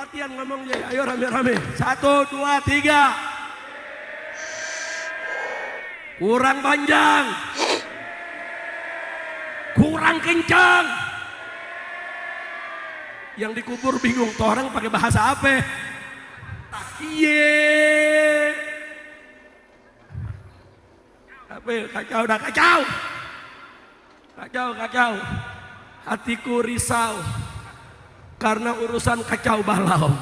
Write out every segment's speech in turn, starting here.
latihan ngomongnya. Ayo rame-rame. 1, 2, 3. Kurang panjang. Kurang kencang. Yang dikubur bingung tuh orang pakai bahasa apa? Iye. Apa? Kacau dah kacau. Kacau. Hatiku risau karena urusan kacau balau,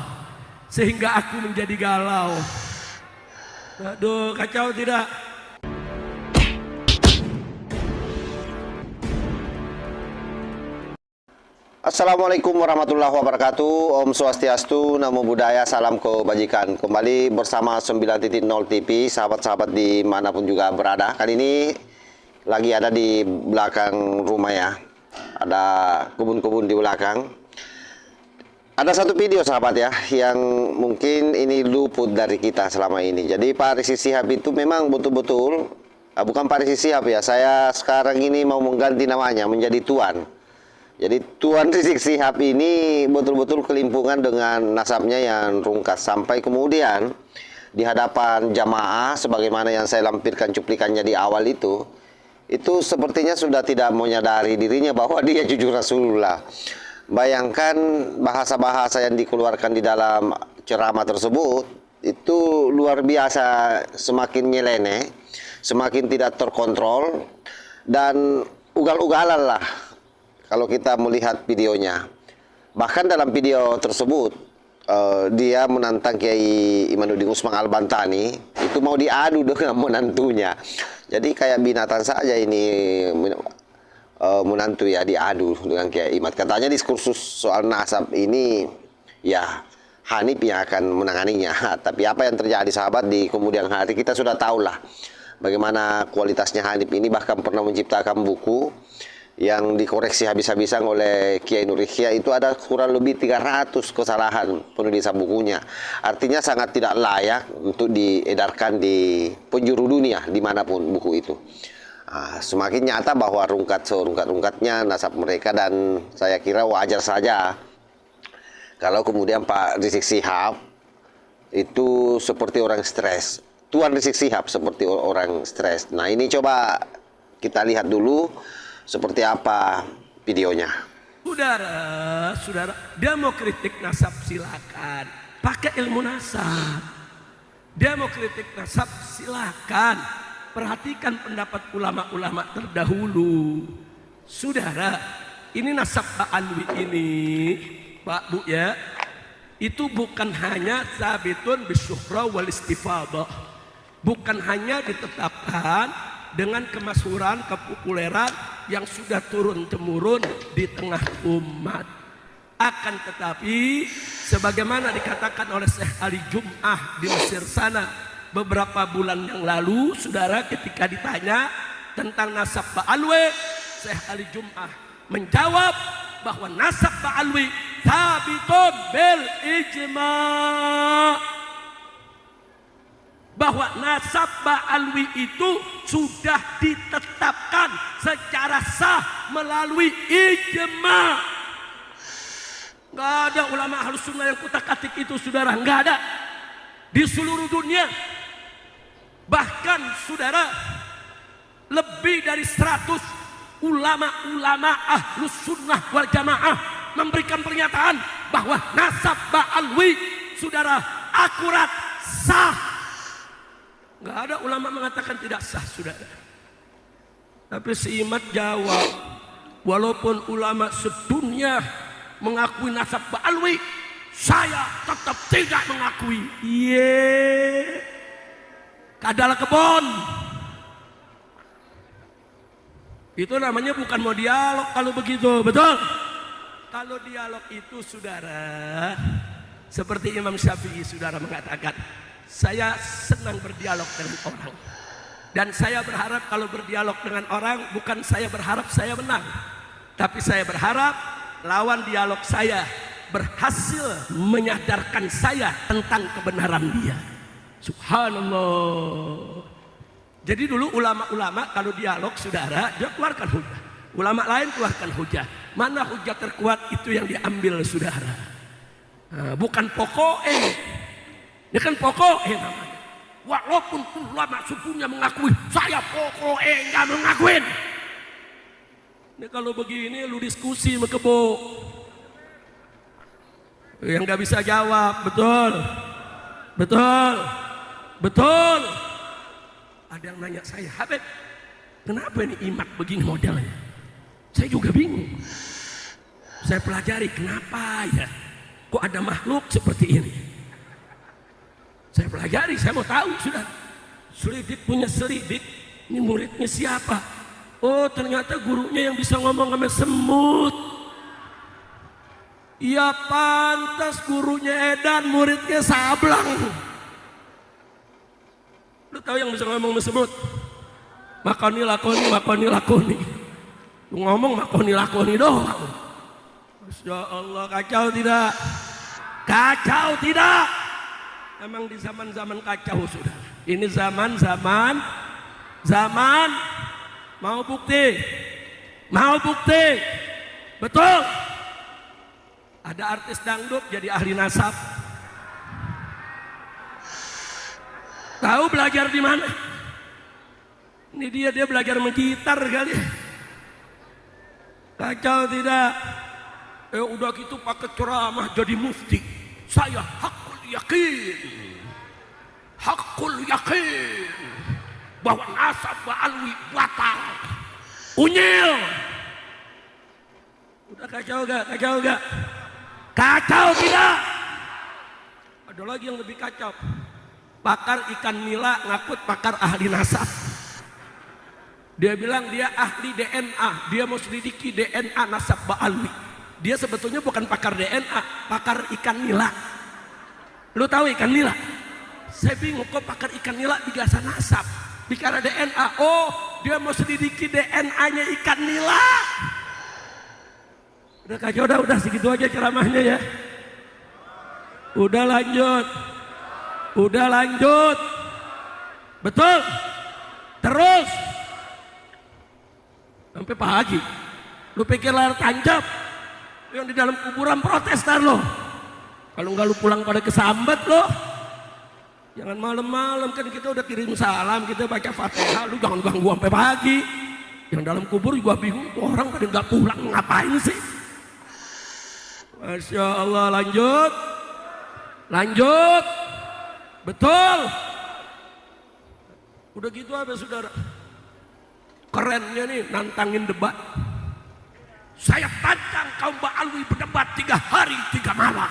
sehingga aku menjadi galau. Aduh, kacau tidak? Assalamualaikum warahmatullahi wabarakatuh. Om Swastiastu, Namo Buddhaya, salam kebajikan. Kembali bersama 9.0 TV, sahabat-sahabat dimanapun juga berada. Kali ini lagi ada di belakang rumah ya. Ada kebun-kebun di belakang. Ada satu video sahabat ya, yang mungkin ini luput dari kita selama ini. Jadi Pak Rizik Syihab itu memang betul-betul, bukan Pak Rizik Syihab ya, saya sekarang ini mau mengganti namanya menjadi Tuan. Jadi Tuan Rizik Syihab ini betul-betul kelimpungan dengan nasabnya yang rungkas. Sampai kemudian di hadapan jamaah, sebagaimana yang saya lampirkan cuplikannya di awal itu sepertinya sudah tidak menyadari dirinya bahwa dia jujur Rasulullah. Bayangkan bahasa-bahasa yang dikeluarkan di dalam ceramah tersebut, itu luar biasa, semakin nyeleneh, semakin tidak terkontrol, dan ugal-ugalan lah kalau kita melihat videonya. Bahkan dalam video tersebut dia menantang Kiai Imanuddin Usman Al-Bantani, itu mau diadu dengan menantunya. Jadi kayak binatang saja ini menantu ya, diadu dengan Kiai Imad. Katanya diskursus soal nasab ini ya Hanif yang akan menanganinya. Tapi apa yang terjadi sahabat di kemudian hari, kita sudah tahu lah bagaimana kualitasnya Hanif ini. Bahkan pernah menciptakan buku yang dikoreksi habis-habisan oleh Kiai Nur Ikhya. Itu ada kurang lebih 300 kesalahan penulisan bukunya. Artinya sangat tidak layak untuk diedarkan di penjuru dunia dimanapun buku itu. Semakin nyata bahwa serungkat-rungkatnya nasab mereka, dan saya kira wajar saja kalau kemudian Pak Rizik Syihab itu seperti orang stres. Tuan Rizik Syihab seperti orang stres. Nah, ini coba kita lihat dulu seperti apa videonya. Saudara, dia mau kritik nasab silakan, pakai ilmu nasab. Dia mau kritik nasab silakan, perhatikan pendapat ulama-ulama terdahulu. Saudara, ini nasab Pak Alwi ini, Pak Bu ya, itu bukan hanya sabitun bisyuhra wal istifadah, bukan hanya ditetapkan dengan kemasyhuran, kepopuleran yang sudah turun-temurun di tengah umat. Akan tetapi sebagaimana dikatakan oleh Syekh Ali Jum'ah di Mesir sana beberapa bulan yang lalu, saudara, ketika ditanya tentang nasab Pak Alwi, Syekh Ali Jum'ah menjawab bahwa nasab Pak Alwi thabitun bil ijma', bahwa nasab Pak Alwi itu sudah ditetapkan secara sah melalui ijma'. Nggak ada ulama Ahlus Sunnah yang kutak-atik itu, saudara, nggak ada di seluruh dunia. Bahkan saudara, lebih dari 100 ulama-ulama Ahlus Sunnah wal Jamaah memberikan pernyataan bahwa nasab Pak Alwi, saudara, akurat, sah. Nggak ada ulama mengatakan tidak sah, saudara. Tapi si Imad jawab, walaupun ulama sedunia mengakui nasab Pak Alwi, saya tetap tidak mengakui. Kadal kebon. Itu namanya bukan mau dialog kalau begitu, betul? Kalau dialog itu, saudara, seperti Imam Syafi'i, saudara, mengatakan, saya senang berdialog dengan orang, dan saya berharap kalau berdialog dengan orang, bukan saya berharap saya menang, tapi saya berharap lawan dialog saya berhasil menyadarkan saya tentang kebenaran dia. Subhanallah. Jadi dulu ulama-ulama kalau dialog, saudara, dia keluarkan hujah. Ulama lain keluarkan hujah. Mana hujah terkuat, itu yang diambil, saudara. Nah, bukan pokok ini kan pokok namanya. Walaupun ulama sukunya mengakui, saya pokok nggak mengakuin. Ini kalau begini lu diskusi sama kebo. Yang nggak bisa jawab, betul, betul, betul. Ada yang nanya saya, Habib, kenapa ini imat begini modelnya? Saya juga bingung. Saya pelajari kenapa ya, kok ada makhluk seperti ini. Saya pelajari, saya mau tahu sudah. Selidik punya selidik, ini muridnya siapa? Oh ternyata gurunya yang bisa ngomong sama semut. Ya pantas gurunya edan, muridnya sablang. Lu tahu yang bisa ngomong sama semut? Makoni lakoni, makoni lakoni. Lu ngomong makoni lakoni doang. Masya Allah, kacau tidak? Kacau tidak? Emang di zaman-zaman kacau sudah. Ini zaman mau bukti, betul. Ada artis dangdut jadi ahli nasab. Tahu belajar di mana? Ini dia belajar mengitar kali. Kacau tidak? Udah gitu pakai ceramah jadi mufti. Saya hakul yakin bahwa nasab ba'alwi batal, unyil. Udah kacau gak? Kacau tidak? Ada lagi yang lebih kacau. Pakar ikan nila ngakut pakar ahli nasab. Dia bilang dia ahli DNA, dia mau selidiki DNA nasab ba'alwi. Dia sebetulnya bukan pakar DNA, pakar ikan nila. Lu tahu ikan nila? Saya bingung kok pakar ikan nila biasa nasab, bicara DNA. Oh, dia mau selidiki DNA-nya ikan nila. Udah kacau, udah segitu aja ceramahnya ya. Udah lanjut. Betul. Terus sampai Pak Haji. Lu pikir layar tancap? Yang di dalam kuburan protestar lo. Kalau nggak lu pulang pada kesambat lo. Jangan malam-malam, kan kita udah kirim salam, kita baca Fatihah, lu jangan ganggu sampai pagi. Yang dalam kubur juga bingung, tuh orang pada nggak pulang ngapain sih? Masya Allah, lanjut, betul. Udah gitu apa saudara? Kerennya nih nantangin debat. Saya tantang kaum Ba'alwi berdebat 3 hari 3 malam.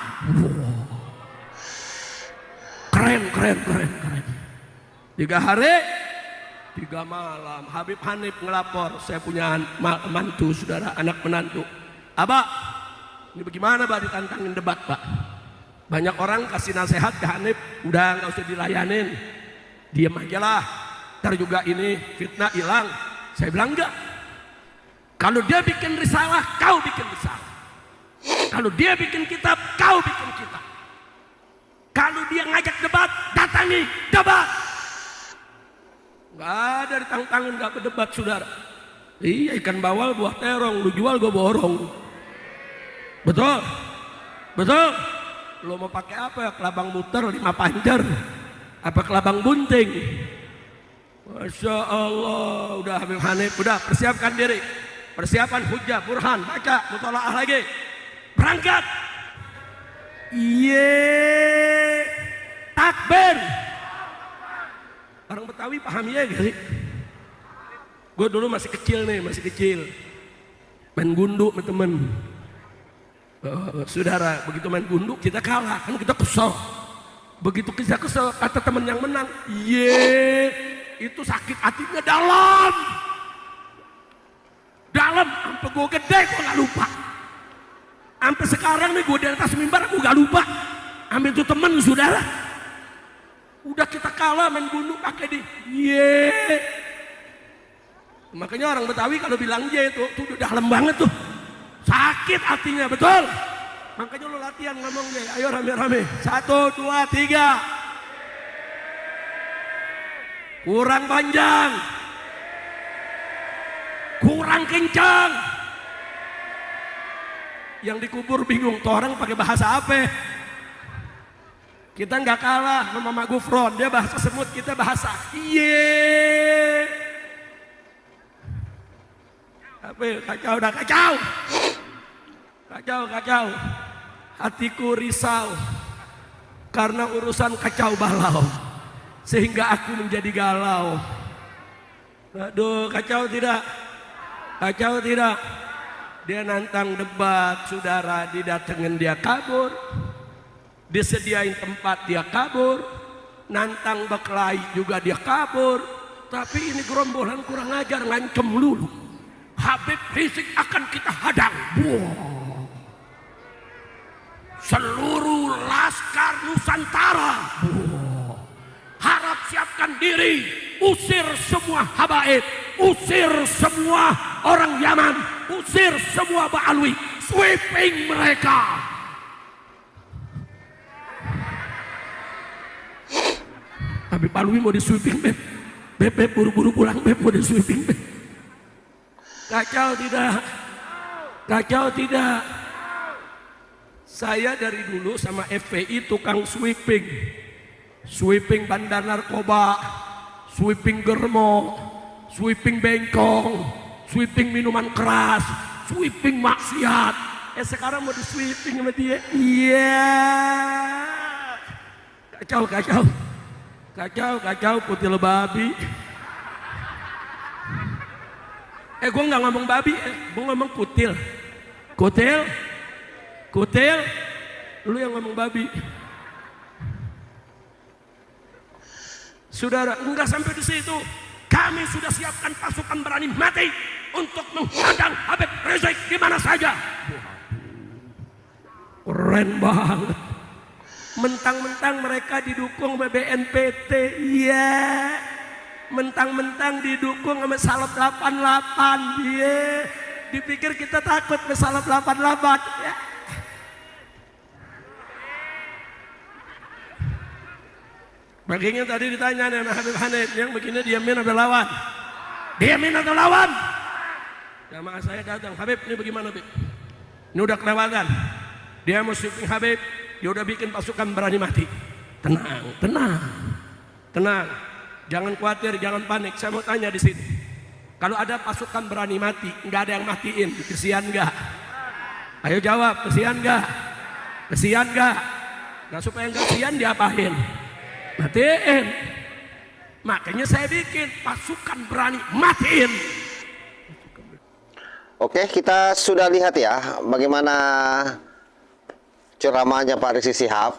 Keren. 3 hari 3 malam. Habib Hanif ngelapor, saya punya mantu saudara, anak menantu. Abah, ini bagaimana Pak ditantangin debat Pak? Banyak orang kasih nasihat ke Hanif, udah nggak usah dilayanin, diam aja lah, ntar juga ini fitnah hilang. Saya bilang enggak. Kalau dia bikin risalah, kau bikin risalah. Kalau dia bikin kitab, kau bikin kitab. Kalau dia ngajak debat, datangi debat. Nggak ada ditantangin, nggak berdebat saudara. Iya, ikan bawal buah terong, lu jual gue borong. Betul. Lu mau pakai apa? Kelabang muter 5 panjer, apa kelabang bunting? Masya Allah. Udah Habib Hanif, udah persiapkan diri, persiapan hujah, burhan, baca, mutolaah lagi, berangkat. Takbir. Orang Betawi paham ya gak sih? Gue dulu masih kecil, main gundu sama temen. Saudara, begitu main gundu kita kalah, kan kita kesel. Begitu kita kesel, kata temen yang menang, itu sakit hatinya dalam, sampai gue gede gue gak lupa. Sampai sekarang nih gue di atas mimbar gue gak lupa. Ambil tuh temen saudara, udah kita kalah main gundu pakai di makanya orang Betawi kalau bilang tuh udah dalam banget tuh, sakit hatinya, betul. Makanya lo latihan ngomong ayo rame-rame, 1, 2, 3. Kurang panjang, kurang kencang. Yang dikubur bingung, tuh orang pakai bahasa apa? Kita nggak kalah sama Mama Gufron, dia bahasa semut, kita bahasa iye. Tapi kacau, dah kacau. Kacau. Hatiku risau karena urusan kacau balau, sehingga aku menjadi galau. Aduh, kacau tidak? Kacau tidak? Dia nantang debat, saudara, didatengin dia kabur. Disediain tempat dia kabur. Nantang berkelahi juga dia kabur. Tapi ini gerombolan kurang ajar, ngancem lulu. Habib Rizik akan kita hadang. Wow. Seluruh laskar Nusantara. Wow. Harap siapkan diri. Usir semua habaib. Usir semua orang Yaman. Usir semua Ba'alwi. Sweeping mereka. Habib Alwi mau di sweeping, Beb. Beb buru-buru pulang, Beb, mau di sweeping, Beb. Kacau tidak? Kacau tidak? Saya dari dulu sama FPI tukang sweeping. Sweeping bandar narkoba, sweeping germo, sweeping bengkong, sweeping minuman keras, sweeping maksiat. Sekarang mau di sweeping sama dia. Iya. Kacau kutil babi. Gue nggak ngomong babi, gue ngomong kutil. Kutil, lu yang ngomong babi. Saudara, enggak sampai di situ. Kami sudah siapkan pasukan berani mati untuk menghadang Habib Rizik di mana saja. Keren banget. Mentang-mentang mereka didukung oleh BNPT, iya. Mentang-mentang didukung sama Salep 88, iya. Dipikir kita takut sama Salep 88, ya. Baginya tadi ditanya sama Habib Hanif, yang begini diamin atau lawan? Diamin atau lawan? Jamaah saya datang, Habib ini bagaimana, Habib? Ini udah kelewatan. Dia mau sweeping Habib, dia udah bikin pasukan berani mati. Tenang. Jangan khawatir, jangan panik. Saya mau tanya di sini. Kalau ada pasukan berani mati, nggak ada yang matiin, kesian nggak? Ayo jawab, kesian nggak? Kesian nggak? Nah supaya nggak kesian diapain? Matiin. Makanya saya bikin pasukan berani matiin. Oke, kita sudah lihat ya bagaimana ceramahnya Pak Rizik Syihab.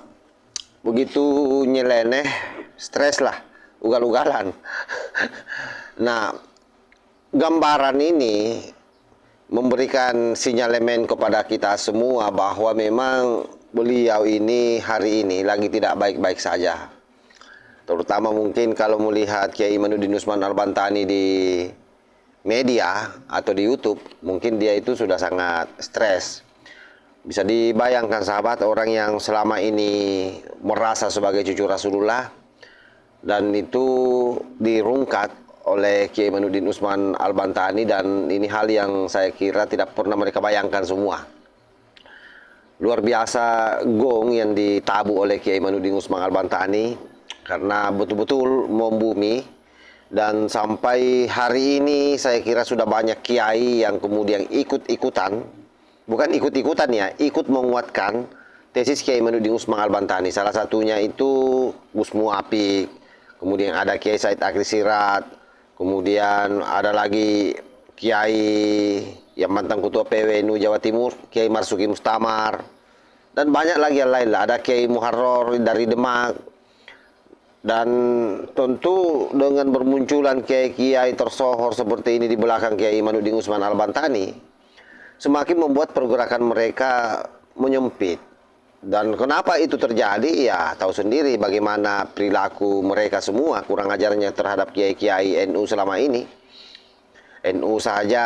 Begitu nyeleneh, stres lah, ugal-ugalan. Nah, gambaran ini memberikan sinyalemen kepada kita semua bahwa memang beliau ini hari ini lagi tidak baik-baik saja. Terutama mungkin kalau melihat Kiai Imanuddin Usman Al-Bantani di media atau di YouTube, mungkin dia itu sudah sangat stres. Bisa dibayangkan sahabat, orang yang selama ini merasa sebagai cucu Rasulullah dan itu dirungkat oleh Kiai Imanuddin Usman Al-Bantani, dan ini hal yang saya kira tidak pernah mereka bayangkan semua. Luar biasa gong yang ditabuh oleh Kiai Imanuddin Usman Al-Bantani karena betul-betul membumi. Dan sampai hari ini saya kira sudah banyak kiai yang kemudian ikut-ikutan, bukan ikut-ikutan ya, ikut menguatkan tesis Kiai Imanuddin Usman Al-Bantani. Salah satunya itu Gus Muapik, kemudian ada Kiai Said Akhil Sirat, kemudian ada lagi Kiai yang mantan Ketua PWNU Jawa Timur, Kiai Marzuki Mustamar, dan banyak lagi yang lain lah. Ada Kiai Muharrar dari Demak. Dan tentu dengan bermunculan kiai-kiai tersohor seperti ini di belakang Kiai Imanuddin Usman Al-Bantani, semakin membuat pergerakan mereka menyempit. Dan kenapa itu terjadi? Ya tahu sendiri bagaimana perilaku mereka semua, kurang ajarnya terhadap kiai-kiai NU selama ini. NU saja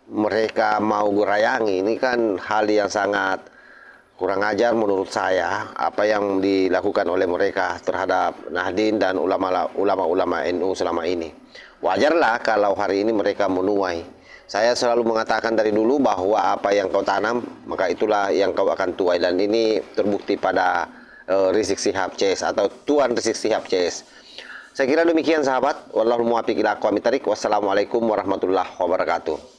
mereka mau gerayangi, ini kan hal yang sangat kurang ajar menurut saya apa yang dilakukan oleh mereka terhadap Nahdien dan ulama-ulama NU selama ini. Wajarlah kalau hari ini mereka menuai. Saya selalu mengatakan dari dulu bahwa apa yang kau tanam, maka itulah yang kau akan tuai. Dan ini terbukti pada Rizik Syihab CS atau Tuan Rizik Syihab CS. Saya kira demikian sahabat. Wallahu muwaffiq ila aqwamit thoriq. Wassalamualaikum warahmatullahi wabarakatuh.